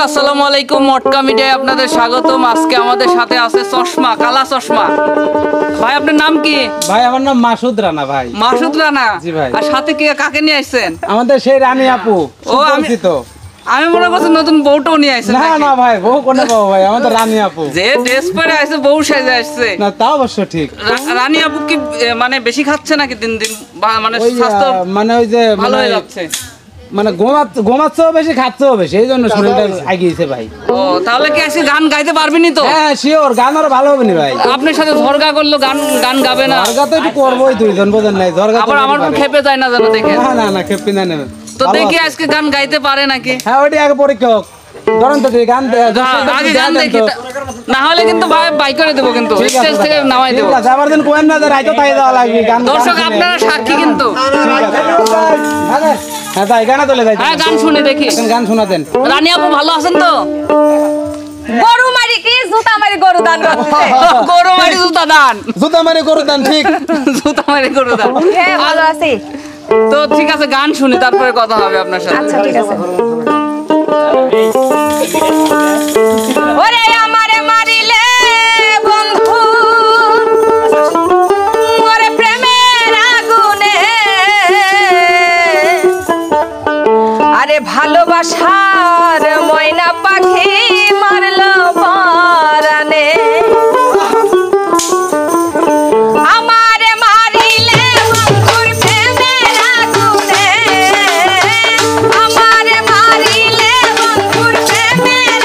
আসসালামু আলাইকুম। মটকা মিডিয়ায় আপনাদের স্বাগতম। আজকে আমাদের সাথে আছে চশমা, কালা চশমা। ভাই আপনার নাম কি? ভাই আমার নাম মাসুদ রানা। ভাই মাসুদ রানা? জি ভাই। আর সাথে কে কাকে নিয়ে আসছেন? আমাদের সেই রানী আপু। ও আমি মনে করছি নতুন বউটাও নিয়ে আসছেন। না না ভাই, বউ কোনে পাবো ভাই, আমাদের রানী আপু। যে ড্রেস পরে আসছে বউ সেজে আসছে। না তা অবশ্য ঠিক। রানী আপু কি মানে বেশি খাচ্ছে নাকি দিন দিন, মানে ওই স্বাস্থ্য মানে ওই যে ভালো হয়ে যাচ্ছে? মানে ঘুমাচ্ছেও বেশি খাচ্ছেও বেশি, এই জন্য শরীরটা আগিয়েছে ভাই। ও তাহলে কি আজকে গান গাইতে পারবেনি তো? হ্যাঁ শিওর, গান আরো ভালো হবে না ভাই। আপনার সাথে ঝরগা করলো, গান গাবে না? ঝরগা তো একটু করবোই, দুইজন বোঝেন নাই। ঝরগা আবার আমার খেপে যায় না জানো দেখে। না না না, খেপি না নেবেন তো দেখি আজকে গান গাইতে পারে নাকি। হ্যাঁ ওইটি আগে পরীক্ষা হোক। ধরেন তো গান আগে গান দেখি, না হলে কিন্তু বাই করে দেবো, কিন্তু স্টেজ থেকে নামাই দেবো। যাবার দিন কোয়েন না রাইতো তাই দেওয়া লাগবে গান। দর্শক আপনারা সাক্ষী কিন্তু। হ্যাঁ তাই গানা চলে যাই। হ্যাঁ গান শুনে দেখি, গান শোনাতেন। রানী আপু ভালো আছেন তো? গরু মারি কি জুতা মারি গরু দান করতে। গরু মারি জুতা দান, জুতা মারি গরু দান, ঠিক। জুতা মারি গরু দান। হ্যাঁ ভালো আছি। তো ঠিক আছে, গান শুনি তারপরে কথা হবে আপনার সাথে। আচ্ছা ঠিক আছে। ওরে আমারে মারিলে বন্ধু, ওরে প্রেমের আগুনে, আরে ভালোবাসার ময়না পাখি মারলো পরানে। আমারে মারিলে বন্ধুর প্রেমের আগুনে, আমারে মারিলে বন্ধুর প্রেমের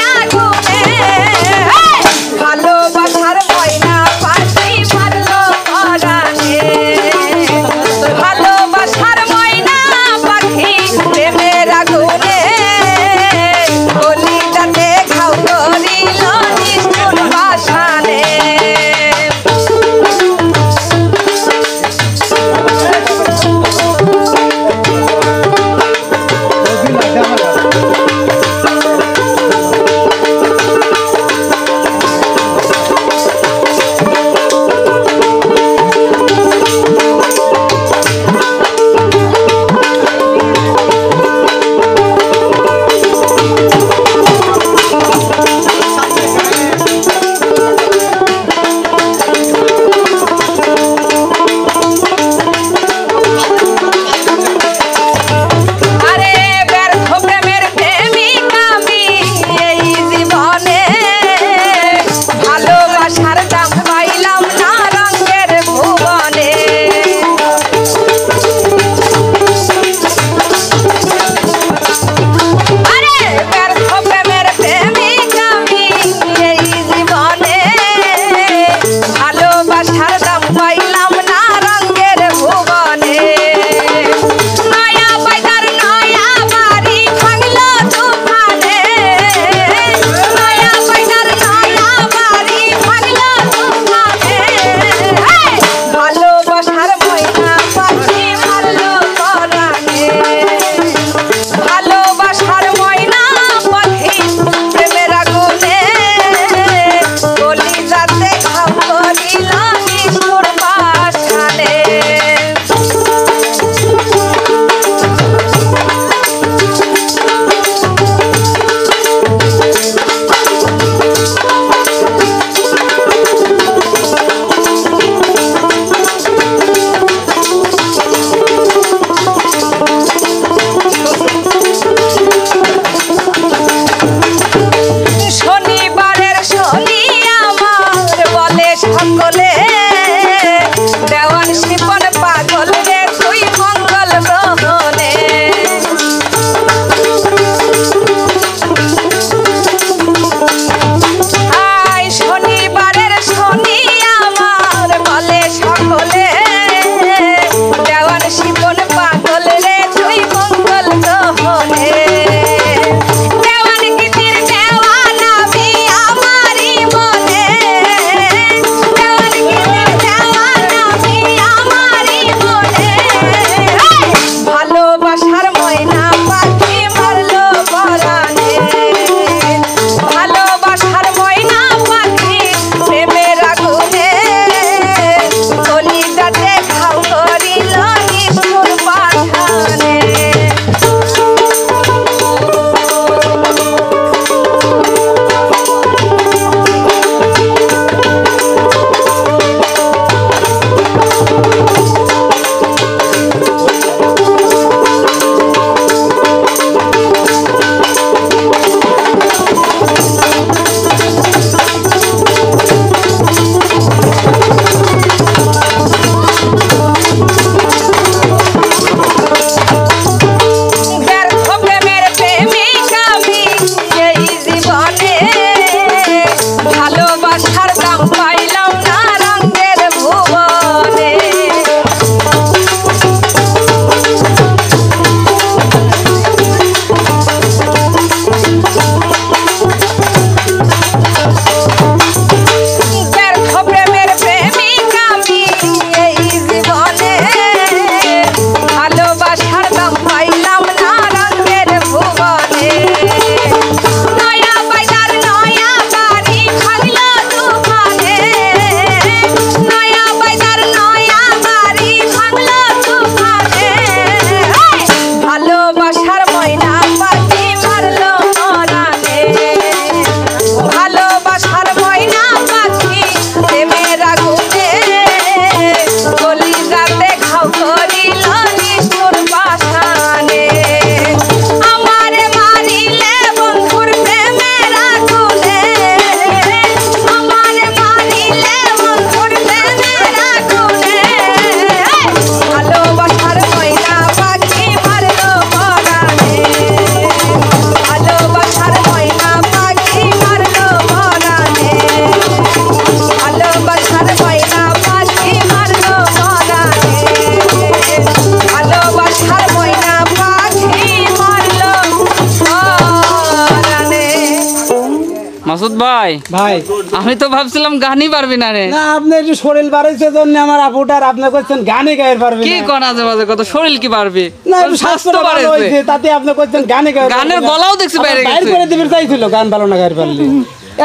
মাসুদ ভাই ভাই আমি তো ভাবছিলাম গানই পারবি না রে। না আপনি একটু শরীর বাড়াইছে জন্য আমার আপুটার আপনি কইছেন গানে গাইতে পারবেন কি কোন আজে বাজে কত শরীর কি পারবি না তোর একটু স্বাস্থ্য স্বাস্থ্য ভালো বাড়াইছে হইছে তাতে আপনি কইছেন গানে গাইতে গানের গলাও দেখছি বাইরে বাইরে গেছে করে দিবেন চাইছিল গান ভালো না গাইতে পারলি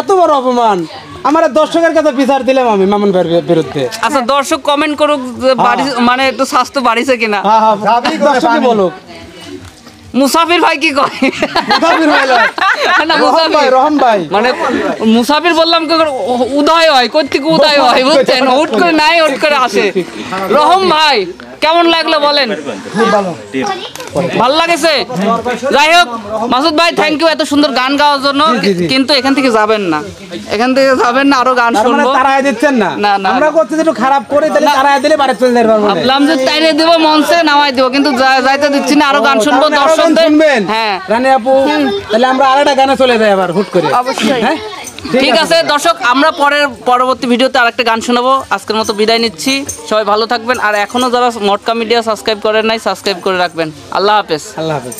এত বড় অপমান আমার দর্শকের কাছে বিচার দিলাম আমি মামুন ভাইয়ের বিরুদ্ধে আচ্ছা দর্শক কমেন্ট করুক যে মানে একটু স্বাস্থ্য বাড়িছে কিনা। হ্যাঁ হ্যাঁ দর্শকই বলুক মুসাফির ভাই কি কয় মুসাফির ভাই না, না রহম ভাই মুসাফির রহম ভাই মানে মুসাফির বললাম কি করে, উদয় হয় কোথা থেকে উদয় হয় বুঝছেন, হুট করে নাই হুট করে আসে। রহম ভাই কেমন লাগলো বলেন? খুব ভালো ভালো লাগেছে? যাই হোক মাসুদ ভাই থ্যাংক ইউ এত সুন্দর গান গাওয়ার জন্য। কিন্তু এখান থেকে যাবেন না, এখান থেকে যাবেন না, আরো গান তার মানে শুনবো। তারাই দিচ্ছেন না না, না, আমরা করতে একটু খারাপ করে তাহলে তারাই দিলে বাড়ি চলে যাবে পারবো না। ভাবলাম যে তাইরে দিব মঞ্চে নামাই দিব, কিন্তু যাইতে দিচ্ছি না, আরো গান শুনবো তার মানে আরো গান দর্শকদের। শুনবেন? হ্যাঁ রানী আপু তাহলে আমরা আরেকটা গানে চলে যাই আবার হুট করে অবশ্যই। হ্যাঁ ঠিক আছে দর্শক, আমরা পরবর্তী ভিডিওতে আরেকটা গান শোনাবো। আজকের মতো বিদায় নিচ্ছি, সবাই ভালো থাকবেন। আর এখনো যারা মটকা মিডিয়া সাবস্ক্রাইব করেন নাই সাবস্ক্রাইব করে রাখবেন। আল্লাহ হাফেজ। আল্লাহ হাফেজ